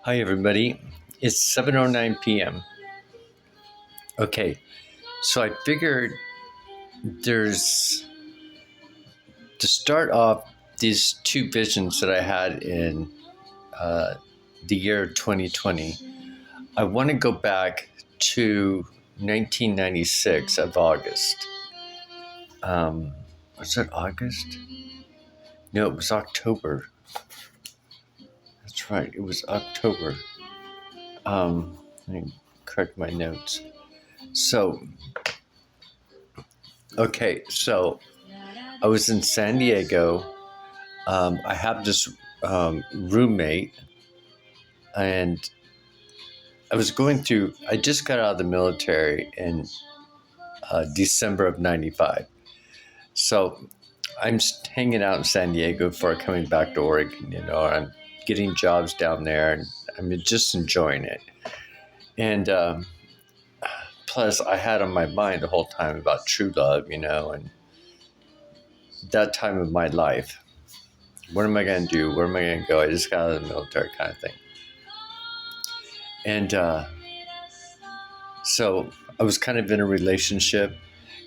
Hi, everybody. It's 7:09 p.m. Okay, so I figured there's to start off these two visions that I had in uh, the year 2020. I want to go back to 1996 of August. Was it August? No, it was October. That's right, it was October. Let me correct my notes. So, so I was in San Diego. I have this roommate, and I just got out of the military in December of 95. So I'm hanging out in San Diego before coming back to Oregon. I'm getting jobs down there, and I'm just enjoying it. And plus, I had on my mind the whole time about true love, and that time of my life. What am I going to do? Where am I going to go? I just got out of the military kind of thing. And so I was kind of in a relationship,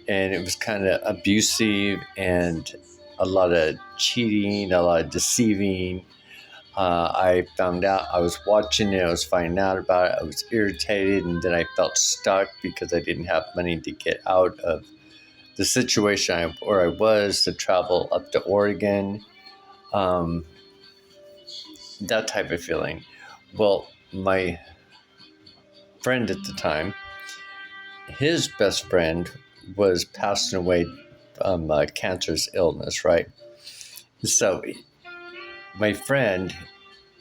and it was kind of abusive and a lot of cheating, a lot of deceiving. I found out, I was watching it, I was finding out about it, I was irritated, and then I felt stuck because I didn't have money to get out of the situation where I was, to travel up to Oregon, that type of feeling. Well, my friend at the time, his best friend was passing away from cancer's illness, right? So my friend,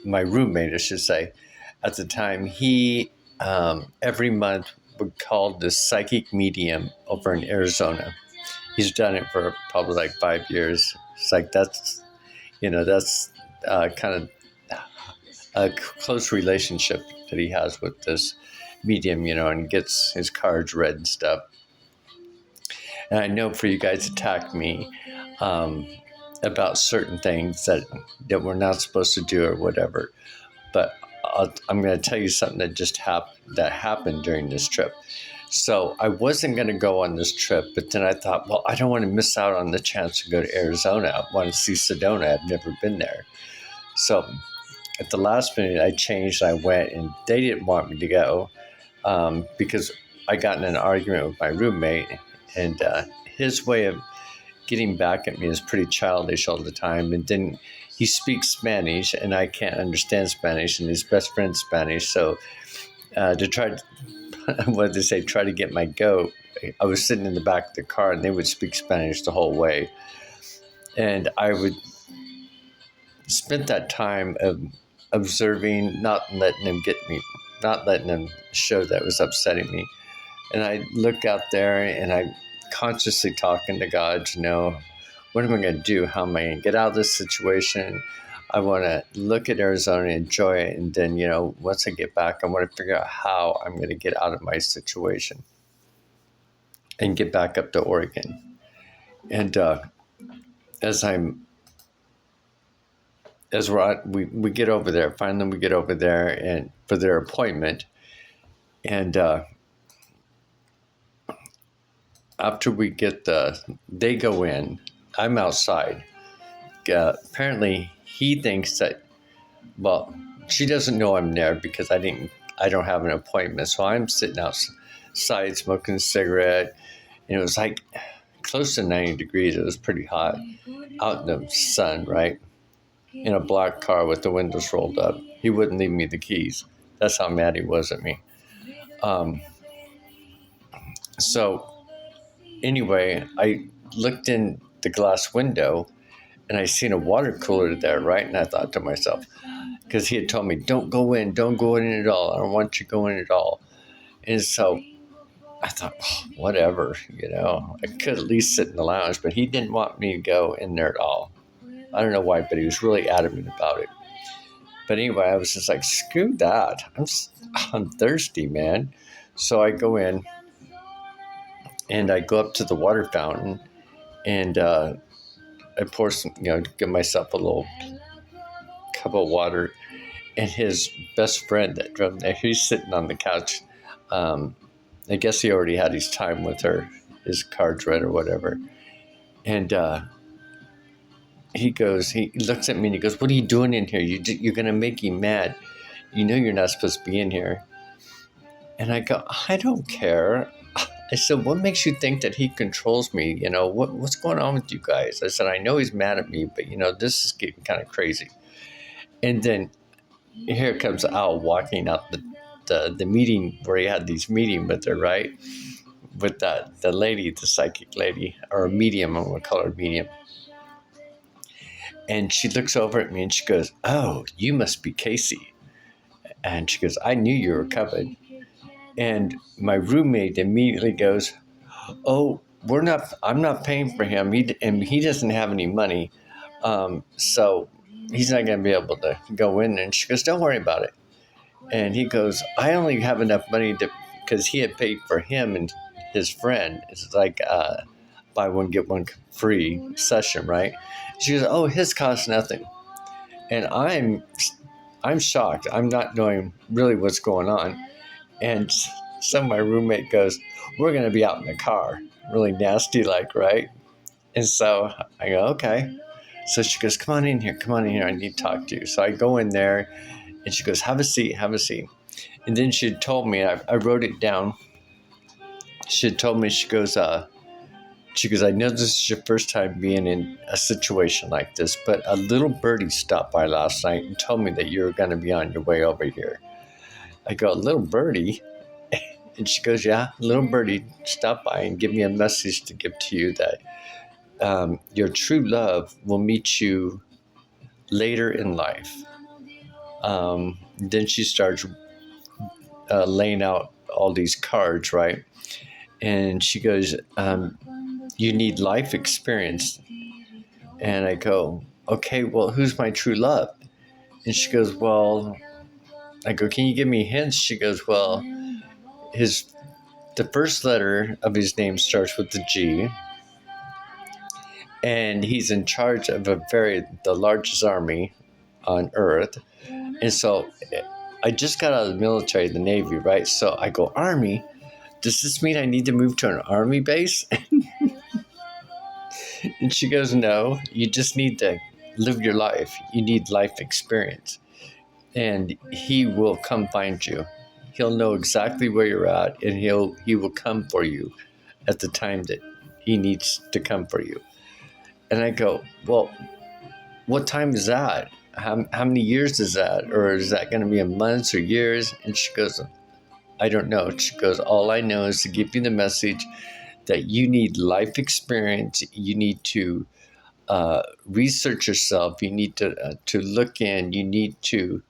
my roommate, I should say, at the time, he every month would call this psychic medium over in Arizona. He's done it for probably like 5 years. It's like that's kind of a close relationship that he has with this medium, and gets his cards read and stuff. And I know for you guys to attack me about certain things that we're not supposed to do or whatever. But I'm going to tell you something that happened during this trip. So I wasn't going to go on this trip, but then I thought, well, I don't want to miss out on the chance to go to Arizona. I want to see Sedona. I've never been there. So at the last minute, I changed. I went, and they didn't want me to go because I got in an argument with my roommate, and his way of getting back at me is pretty childish all the time. And then he speaks Spanish, and I can't understand Spanish, and his best friend's Spanish. So to try to get my goat, I was sitting in the back of the car, and they would speak Spanish the whole way. And I would spend that time of observing, not letting them show that it was upsetting me. And I look out there, and I consciously talking to God, what am I going to do? How am I going to get out of this situation? I want to look at Arizona, enjoy it, and then, once I get back, I want to figure out how I'm going to get out of my situation and get back up to Oregon. And we get over there. Finally, we get over there and for their appointment, and after they go in, I'm outside. Apparently, he thinks that, well, she doesn't know I'm there because I don't have an appointment. So I'm sitting outside smoking a cigarette, and it was like close to 90 degrees. It was pretty hot out in the sun, right? In a black car with the windows rolled up. He wouldn't leave me the keys. That's how mad he was at me. So anyway, I looked in the glass window, and I seen a water cooler there, right? And I thought to myself, because he had told me, don't go in at all. I don't want you going at all. And so I thought, whatever, I could at least sit in the lounge, but he didn't want me to go in there at all. I don't know why, but he was really adamant about it. But anyway, I was just like, screw that. I'm thirsty, man. So I go in, and I go up to the water fountain, and I pour some, give myself a little cup of water. and his best friend that drove there, he's sitting on the couch. I guess he already had his time with her, his cards read or whatever. And he looks at me and he goes, "What are you doing in here? You're going to make him mad. You know you're not supposed to be in here." And I go, "I don't care." I said, "What makes you think that he controls me? What's going on with you guys?" I said, "I know he's mad at me, but this is getting kind of crazy." And then here comes Al walking out the meeting where he had these meeting with her, right? With the lady, the psychic lady, or a medium, I'm going to call her medium. And she looks over at me and she goes, "Oh, you must be Casey." And she goes, "I knew you were coming." And my roommate immediately goes, "Oh, I'm not paying for him. He doesn't have any money. So he's not going to be able to go in." And she goes, "Don't worry about it." And he goes, "I only have enough money because he had paid for him and his friend. It's like buy one, get one free session, right?" She goes, "Oh, his costs nothing." And I'm shocked. I'm not knowing really what's going on. And so my roommate goes, "We're going to be out in the car." Really nasty like, right? And so I go, "Okay." So she goes, come on in here. I need to talk to you." So I go in there and she goes, have a seat. And then she told me, I wrote it down. She told me, she goes, "I know this is your first time being in a situation like this, but a little birdie stopped by last night and told me that you were going to be on your way over here." I go, "A little birdie?" And she goes, "Yeah, a little birdie stopped by and give me a message to give to you that your true love will meet you later in life." Then she starts laying out all these cards, right? And she goes, "You need life experience." And I go, "Okay, well, who's my true love?" And she goes, "Well," I go, "Can you give me hints?" She goes, "Well, the first letter of his name starts with the G, and he's in charge of the largest army on Earth." And so I just got out of the military, the Navy, right? So I go, "Army? Does this mean I need to move to an army base?" And she goes, "No, you just need to live your life. You need life experience. And he will come find you. He'll know exactly where you're at, and he will come for you at the time that he needs to come for you." And I go, "Well, what time is that? How many years is that? Or is that going to be in months or years?" And she goes, "I don't know." She goes, "All I know is to give you the message that you need life experience. You need to research yourself. You need to look in. You need to."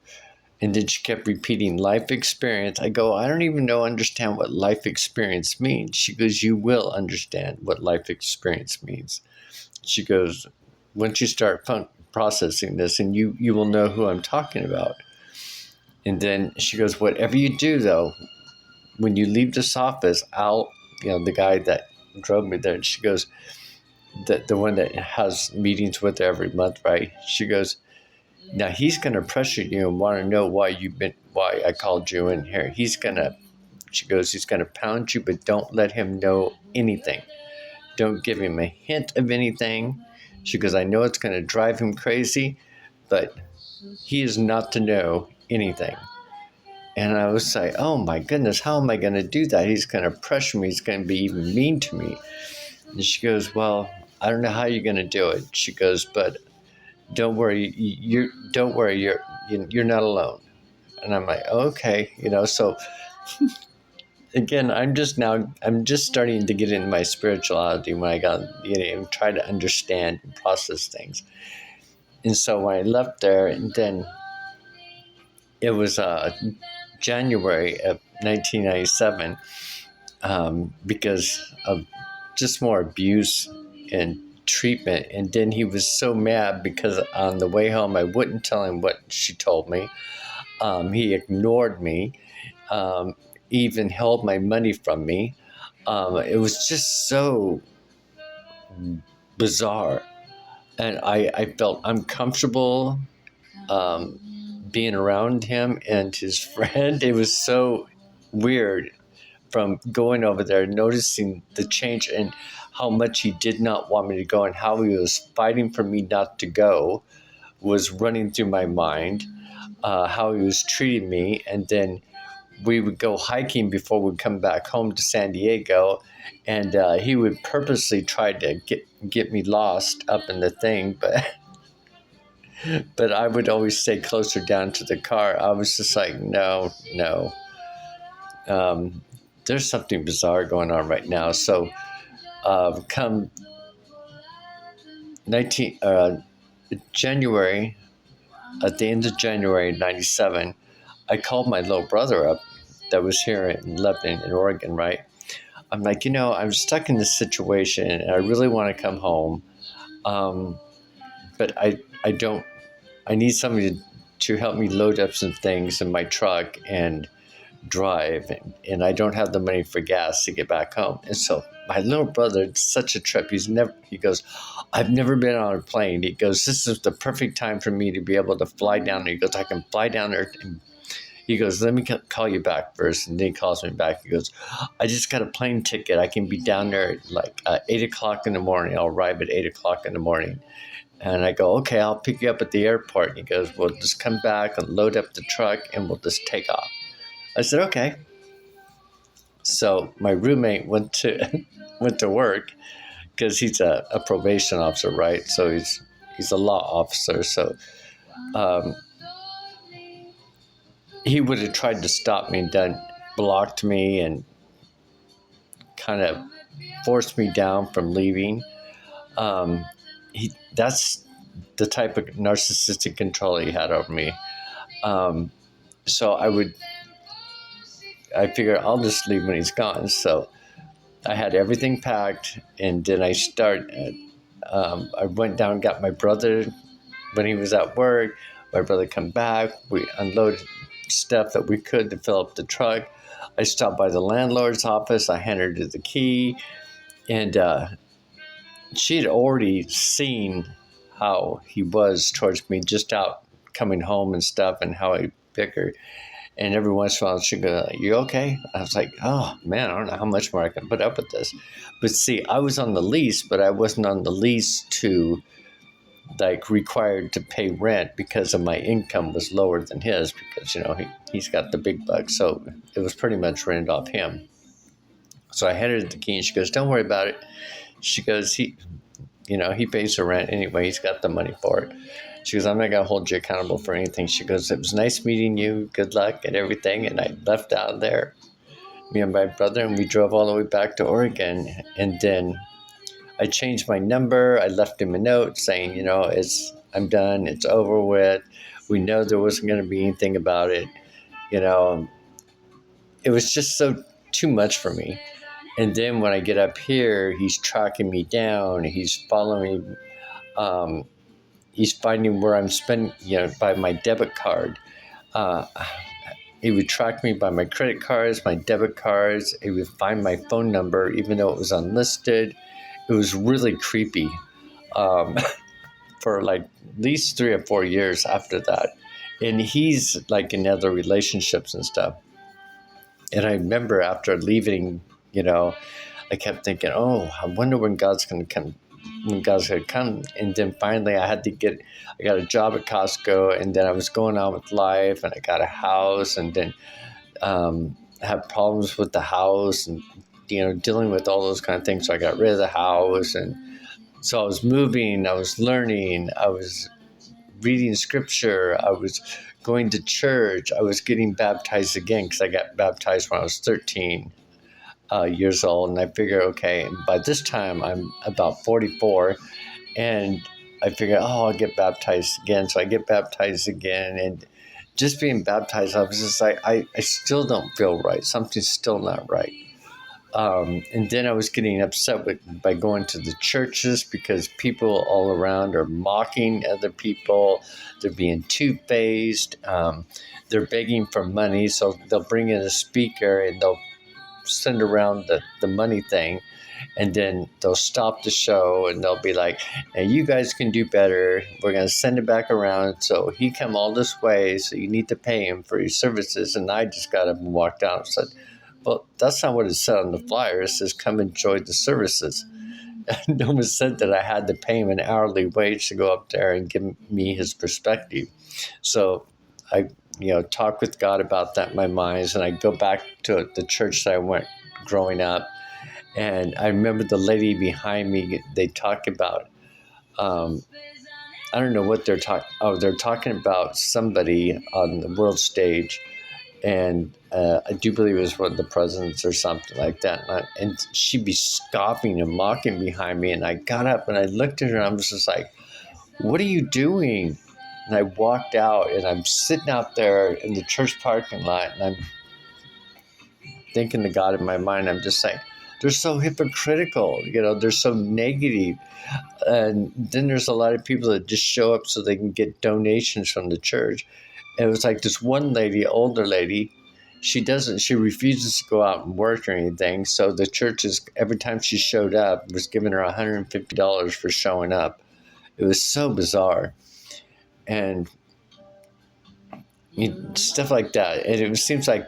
And then she kept repeating, "Life experience." I go, "I don't even understand what life experience means." She goes, "You will understand what life experience means." She goes, "Once you start processing this, and you will know who I'm talking about." And then she goes, "Whatever you do, though, when you leave this office, the guy that drove me there," and she goes, the one that has meetings with her every month, right? She goes, "Now he's going to pressure you and want to know why I called you in here. He's going to pound you, but don't let him know anything. Don't give him a hint of anything." She goes, "I know it's going to drive him crazy, but he is not to know anything." And I was like, "Oh my goodness, how am I going to do that? He's going to pressure me. He's going to be even mean to me." And she goes, "Well, I don't know how you're going to do it." She goes, "But don't worry. Don't worry. You're not alone." And I'm like, "Okay." So again, I'm just starting to get into my spirituality when I got, try to understand and process things. And so when I left there, and then it was January of 1997, because of just more abuse and treatment. And then he was so mad because on the way home, I wouldn't tell him what she told me. He ignored me, even held my money from me. It was just so bizarre. And I felt uncomfortable being around him and his friend. It was so weird from going over there, noticing the change and how much he did not want me to go and how he was fighting for me not to go was running through my mind, how he was treating me. And then we would go hiking before we'd come back home to San Diego, and he would purposely try to get me lost up in the thing, but I would always stay closer down to the car. I was just like, no. There's something bizarre going on right now. So come January, at the end of January 97, I called my little brother up that was here in Lebanon, in Oregon, right? I'm like, I'm stuck in this situation and I really want to come home. But I need somebody to help me load up some things in my truck and drive, and I don't have the money for gas to get back home. And so my little brother, it's such a trip. He goes, I've never been on a plane. He goes, this is the perfect time for me to be able to fly down there. He goes, I can fly down there. And he goes, let me call you back first. And then he calls me back. He goes, I just got a plane ticket. I can be down there at like 8 o'clock in the morning. I'll arrive at 8 o'clock in the morning. And I go, okay, I'll pick you up at the airport. And he goes, well, just come back and load up the truck and we'll just take off. I said, okay. So my roommate went to work because he's a probation officer, right? So he's a law officer. So he would have tried to stop me and then blocked me and kind of forced me down from leaving. That's the type of narcissistic control he had over me. So I figured I'll just leave when he's gone. So I had everything packed, and then I went down and got my brother when he was at work. My brother come back. We unloaded stuff that we could to fill up the truck. I stopped by the landlord's office. I handed her the key, and she had already seen how he was towards me just out coming home and stuff, and how I bickered. And every once in a while she'd go, you okay? I was like, oh man, I don't know how much more I can put up with this. But see, I was on the lease, but I wasn't on the lease to like required to pay rent because of my income was lower than his, because he's got the big bucks. So it was pretty much rented off him. So I handed her the key and she goes, don't worry about it. She goes, he pays the rent anyway. He's got the money for it. She goes, I'm not going to hold you accountable for anything. She goes, it was nice meeting you. Good luck and everything. And I left out of there, me and my brother, and we drove all the way back to Oregon. And then I changed my number. I left him a note saying, I'm done. It's over with. We know there wasn't going to be anything about it. It was just so too much for me. And then when I get up here, he's tracking me down. He's following he's finding where I'm spending, by my debit card. He would track me by my credit cards, my debit cards. He would find my phone number, even though it was unlisted. It was really creepy for like at least 3 or 4 years after that. And he's like in other relationships and stuff. And I remember after leaving, I kept thinking, oh, I wonder when God's going to come. And then finally I got a job at Costco, and then I was going on with life, and I got a house, and then had problems with the house and, dealing with all those kind of things. So I got rid of the house, and so I was moving, I was learning, I was reading scripture, I was going to church, I was getting baptized again because I got baptized when I was 13 years old, and I figured, okay, by this time I'm about 44, and I figured, I'll get baptized again. So I get baptized again, and just being baptized, I was just like, I still don't feel right. Something's still not right. And then I was getting upset by going to the churches because people all around are mocking other people. They're being two-faced. They're begging for money, so they'll bring in a speaker and they'll send around the money thing. And then they'll stop the show and they'll be like, "Now you guys can do better. We're going to send it back around. So he come all this way, so you need to pay him for his services." And I just got up and walked out and said, "Well, that's not what it said on the flyer. It says come enjoy the services." No one said that I had to pay him an hourly wage to go up there and give me his perspective. So I, talk with God about that in my mind, and I go back to the church that I went growing up. And I remember the lady behind me, they talk about, I don't know what they're talking. Oh, they're talking about somebody on the world stage. And I do believe it was one of the presidents or something like that. And she'd be scoffing and mocking behind me. And I got up and I looked at her and I was just like, "What are you doing?" And I walked out and I'm sitting out there in the church parking lot and I'm thinking to God in my mind, I'm just like, they're so hypocritical, they're so negative. And then there's a lot of people that just show up so they can get donations from the church. And it was like this one lady, older lady, she refuses to go out and work or anything. So the church every time she showed up, was giving her $150 for showing up. It was so bizarre. And stuff like that. And it seems like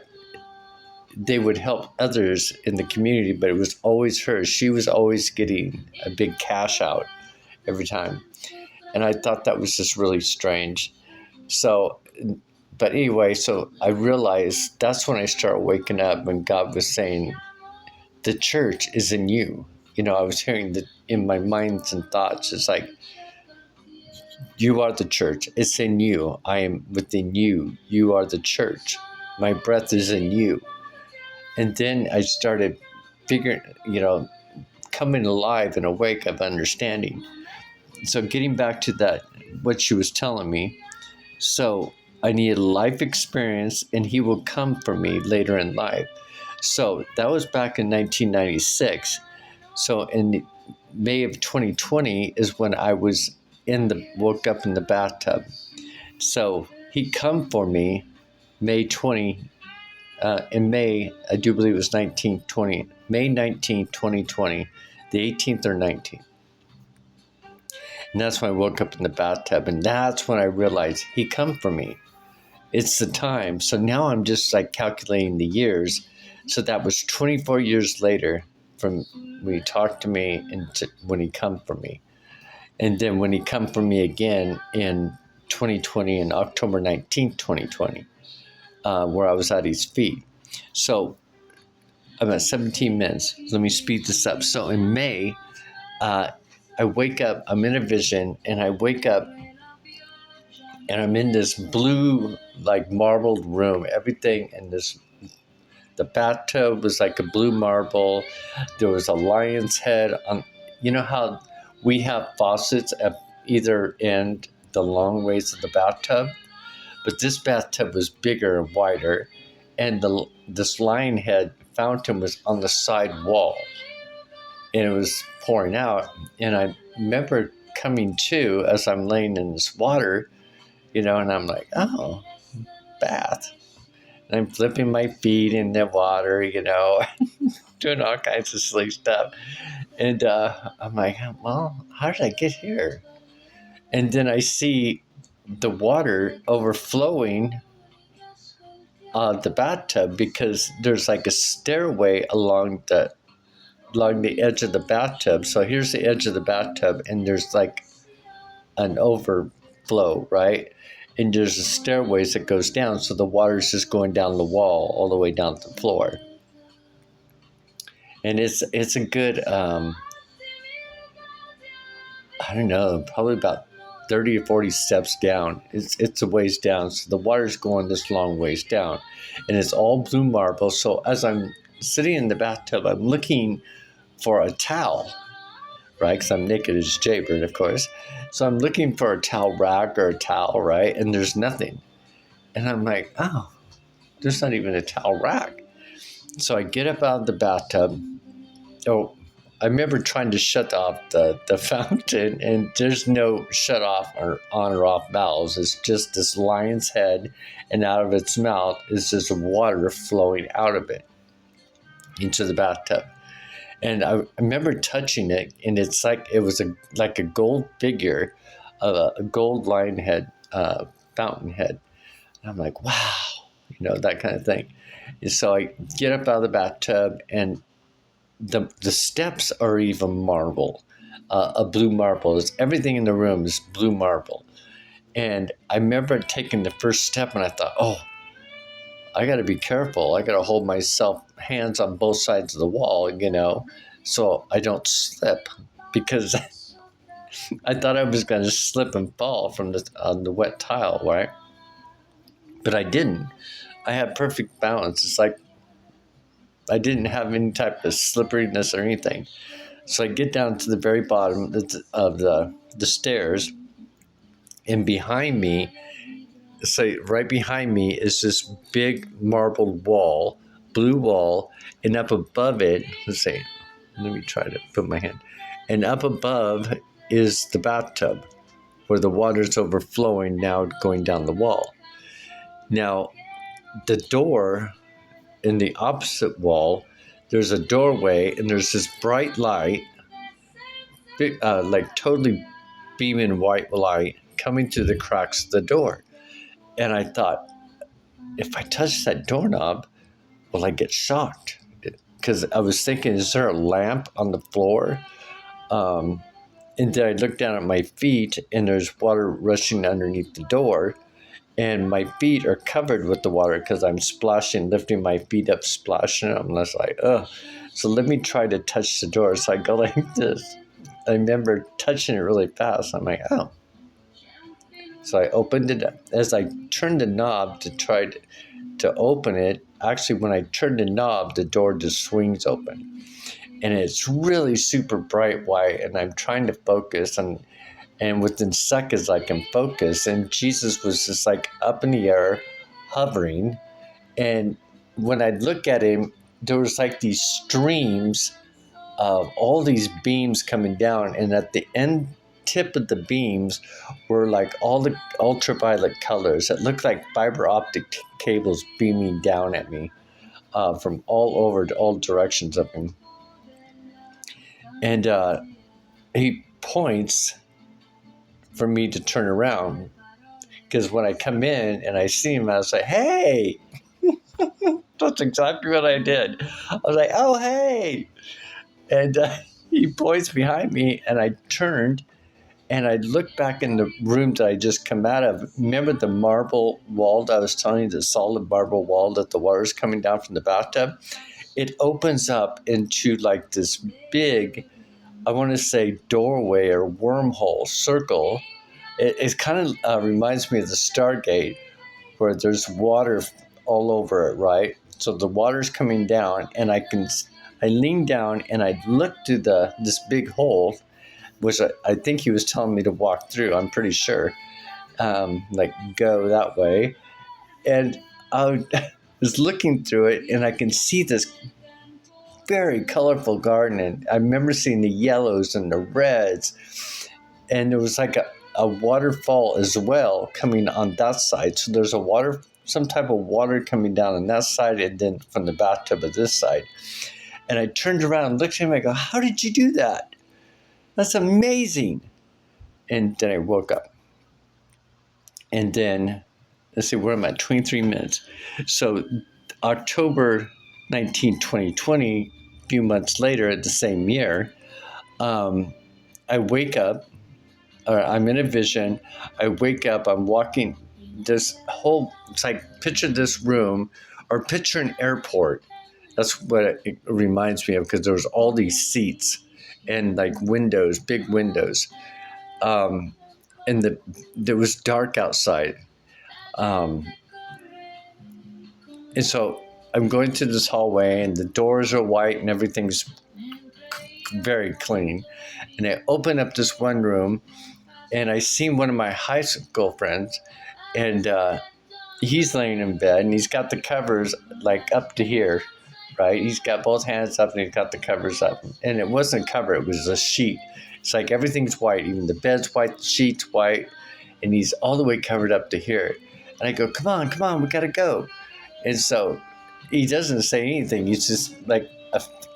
they would help others in the community, but it was always her. She was always getting a big cash out every time. And I thought that was just really strange. So, but anyway, so I realized that's when I started waking up when God was saying, the church is in you. I was hearing that in my minds and thoughts. It's like, you are the church. It's in you. I am within you. You are the church. My breath is in you. And then I started figuring, coming alive and awake of understanding. So getting back to that, what she was telling me. So I need a life experience and he will come for me later in life. So that was back in 1996. So in May of 2020 is when I was woke up in the bathtub. So he come for me in May, I do believe it was May 19th, 2020, the 18th or 19th. And that's when I woke up in the bathtub. And that's when I realized he come for me. It's the time. So now I'm just like calculating the years. So that was 24 years later from when he talked to me and when he come for me. And then when he come for me again in 2020, in October 19th, 2020. Where I was at his feet. So I'm at 17 minutes. Let me speed this up. So in May, I wake up, I'm in a vision, and I wake up and I'm in this blue, like marbled room. Everything in the bathtub was like a blue marble. There was a lion's head on, how we have faucets at either end, the long ways of the bathtub? But this bathtub was bigger and wider, and this lion head fountain was on the side wall, and it was pouring out. And I remember coming to as I'm laying in this water, and I'm like, oh, bath. And I'm flipping my feet in the water, doing all kinds of silly stuff. And I'm like, well, how did I get here? And then I see the water overflowing the bathtub because there's like a stairway along the edge of the bathtub. So here's the edge of the bathtub, and there's like an overflow, right? And there's a stairways that goes down, so the water's just going down the wall all the way down to the floor. And it's a good I don't know, probably about 30 or 40 steps down. It's a ways down. So the water's going this long ways down. And it's all blue marble. So as I'm sitting in the bathtub, I'm looking for a towel, right? Because I'm naked as Jaybird, of course. So I'm looking for a towel rack or a towel, right? And there's nothing. And I'm like, oh, there's not even a towel rack. So I get up out of the bathtub. Oh, I remember trying to shut off the fountain, and there's no shut off or on or off valves. It's just this lion's head, and out of its mouth is just water flowing out of it into the bathtub. And I remember touching it, and it's like it was like a gold figure, a gold lion head, fountain head. And I'm like, wow, that kind of thing. And so I get up out of the bathtub, and the steps are even marble, a blue marble. Everything in the room is blue marble. And I remember taking the first step, and I thought, oh, I got to be careful. I got to hold myself hands on both sides of the wall, so I don't slip, because I thought I was going to slip and fall on the wet tile, right? But I didn't. I had perfect balance. It's like I didn't have any type of slipperiness or anything. So I get down to the very bottom of the stairs, and behind me, right behind me is this big marble wall, blue wall, and up above it, let me try to put my hand, and up above is the bathtub where the water's overflowing now going down the wall. Now, the door in the opposite wall, there's a doorway, and there's this bright light, like totally beaming white light coming through the cracks of the door. And I thought, if I touch that doorknob, will I get shocked? Because I was thinking, is there a lamp on the floor? And then I looked down at my feet, and there's water rushing underneath the door. And my feet are covered with the water because I'm splashing, lifting my feet up, splashing them. And I was like, ugh. So let me try to touch the door. So I go like this. I remember touching it really fast. I'm like, oh. So I opened it up. As I turned the knob to try to open it, actually, when I turn the knob, the door just swings open. And it's really super bright white, and I'm trying to focus, and within seconds I can focus, and Jesus was just like up in the air, hovering. And when I look at him, there was like these streams of all these beams coming down, and at the end tip of the beams were like all the ultraviolet colors. It looked like fiber optic cables beaming down at me from all over to all directions of him. And he points for me to turn around, because when I come in and I see him, I was like, hey. That's exactly what I did. I was like, oh, hey. And he points behind me, and I turned, and I looked back in the room that I just come out of. Remember the marble wall that I was telling you, the solid marble wall that the water's coming down from the bathtub? It opens up into like this big, I want to say, doorway or wormhole circle. It kind of reminds me of the Stargate, where there's water all over it, right? So the water's coming down, and I lean down, and I look through this big hole, which I think he was telling me to walk through. I'm pretty sure, like go that way. And I was looking through it, and I can see this very colorful garden. And I remember seeing the yellows and the reds, and there was like a waterfall as well coming on that side. So there's some type of water coming down on that side, and then from the bathtub of this side. And I turned around and looked at him, and I go, how did you do that? That's amazing. And then I woke up. And then, let's see, where am I? 23 minutes. So October 19, 2020, a few months later, the same year, I wake up, or I'm in a vision. I wake up, I'm walking this whole, it's like, picture this room, or picture an airport. That's what it reminds me of, because there was all these seats and like windows, big windows. And there was dark outside. And so I'm going through this hallway, and the doors are white and everything's very clean. And I open up this one room, and I see one of my high school friends, and he's laying in bed, and he's got the covers like up to here, right? He's got both hands up, and he's got the covers up. And it wasn't a cover, it was a sheet. It's like everything's white, even the bed's white, the sheet's white, and he's all the way covered up to here. And I go, come on, we got to go. And so he doesn't say anything. He's just like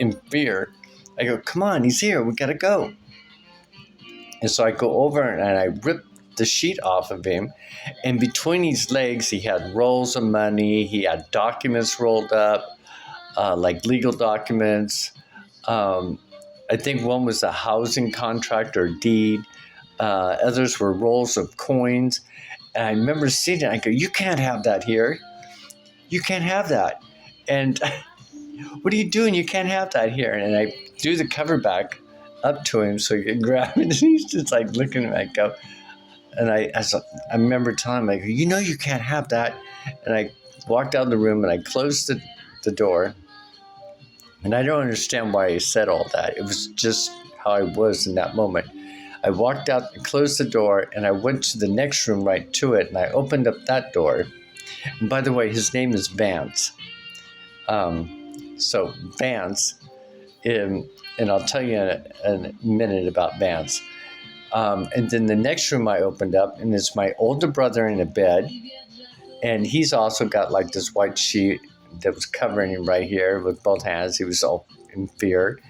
in fear. I go, come on, he's here. We got to go. And so I go over and I rip the sheet off of him. And between his legs, he had rolls of money. He had documents rolled up, like legal documents. I think one was a housing contract or deed. Others were rolls of coins. And I remember seeing it. I go, you can't have that here. You can't have that. And what are you doing? You can't have that here. And I threw the cover back up to him so he could grab it. And he's just like looking at me. I go, and I remember telling him, I go, you know you can't have that. And I walked out of the room and I closed the door. And I don't understand why I said all that. It was just how I was in that moment. I walked out and closed the door, and I went to the next room right to it, and I opened up that door. And by the way, his name is Vance. So Vance, and I'll tell you in a minute about Vance. And then the next room I opened up, and it's my older brother in a bed, and he's also got like this white sheet that was covering him right here with both hands. He was all in fear.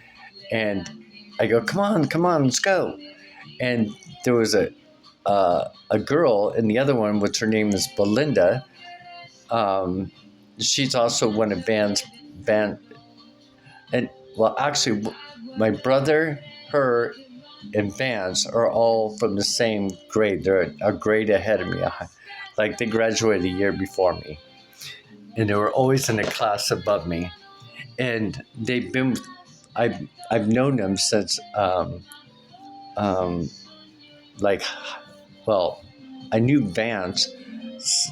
And I go, come on, let's go. And there was a girl in the other one, which her name is Belinda. She's also one of Van's band. And well, actually, my brother, her, and Vance are all from the same grade. They're a grade ahead of me. Like they graduated a year before me. And they were always in a class above me. And they've been, I've known them since, I knew Vance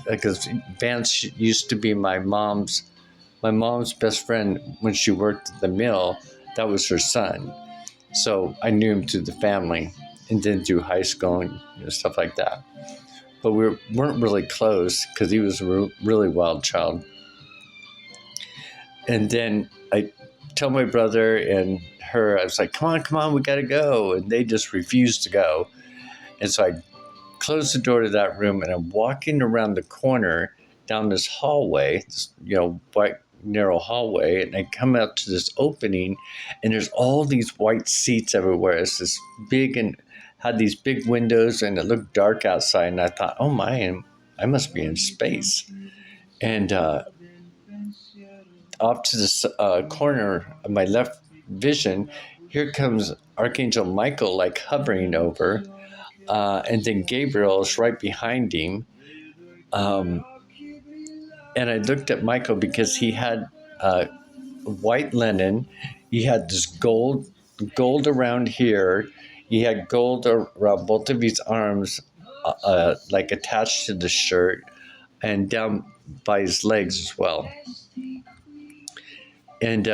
because Vance used to be my mom's best friend when she worked at the mill. That was her son. So I knew him through the family and then through high school and stuff like that. But we weren't really close because he was a really wild child. And then I tell my brother and her, I was like, come on, we got to go. And they just refused to go. And so I closed the door to that room, and I'm walking around the corner down this hallway, this, white, narrow hallway. And I come out to this opening, and there's all these white seats everywhere. It's this big and had these big windows, and it looked dark outside. And I thought, oh my, I must be in space. And off to this corner of my left vision, here comes Archangel Michael, like hovering over, and then Gabriel is right behind him. And I looked at Michael because he had white linen. He had this gold around here. He had gold around both of his arms, like attached to the shirt, and down by his legs as well. And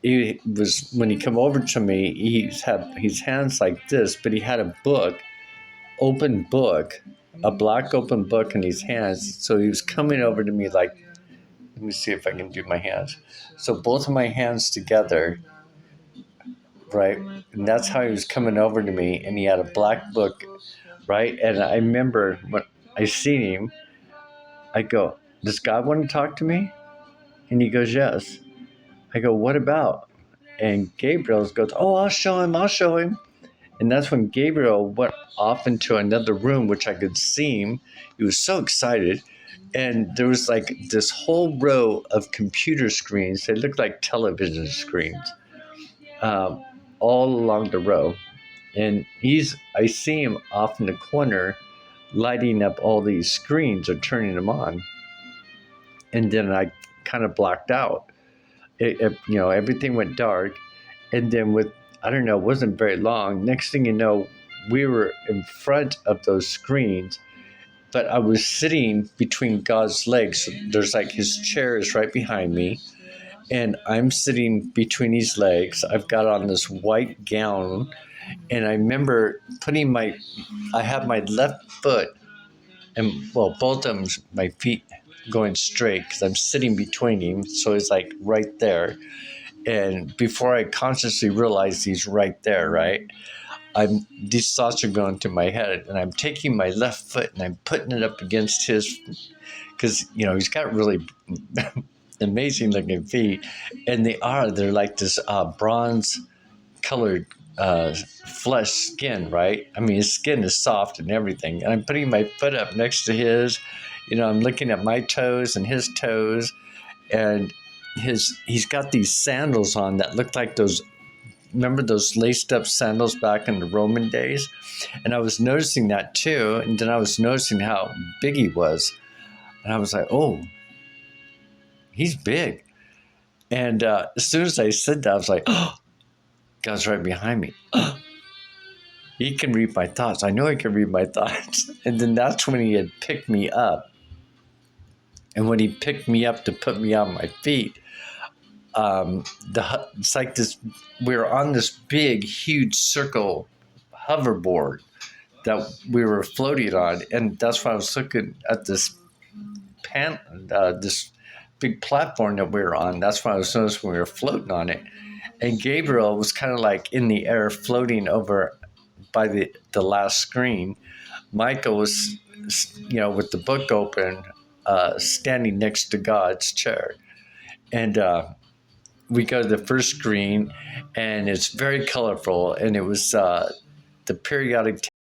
he was, when he came over to me, he had his hands like this, but he had a open book, a black open book in his hands. So he was coming over to me like, let me see if I can do my hands. So both of my hands together, right? And that's how he was coming over to me. And he had a black book, right? And I remember when I seen him, I go, does God want to talk to me? And he goes, yes. I go, what about? And Gabriel goes, oh, I'll show him. And that's when Gabriel went off into another room, which I could see him. He was so excited. And there was like this whole row of computer screens. They looked like television screens all along the row. And I see him off in the corner lighting up all these screens or turning them on. And then I kind of blacked out. Everything went dark. And then it wasn't very long. Next thing you know, we were in front of those screens, but I was sitting between God's legs. There's like his chair is right behind me, and I'm sitting between his legs. I've got on this white gown, and I remember I have my left foot, and both of them, my feet going straight because I'm sitting between him, so it's like right there. And before I consciously realize he's right there, right? These thoughts are going through my head, and I'm taking my left foot and I'm putting it up against his, because he's got really amazing looking feet, and they're like this bronze colored flesh skin, right? I mean, his skin is soft and everything. And I'm putting my foot up next to his, I'm looking at my toes and his toes, and he's got these sandals on that look like those. Remember those laced up sandals back in the Roman days? And I was noticing that too. And then I was noticing how big he was. And I was like, oh, he's big. And as soon as I said that, I was like, oh, God's right behind me. He can read my thoughts. I know he can read my thoughts. And then that's when he had picked me up. And when he picked me up to put me on my feet, it's like this, we were on this big, huge circle hoverboard that we were floating on. And that's why I was looking at this this big platform that we were on. That's why I was noticing we were floating on it. And Gabriel was kind of like in the air floating over by the last screen. Michael was, with the book open, standing next to God's chair. And we go to the first screen, and it's very colorful. And it was the periodic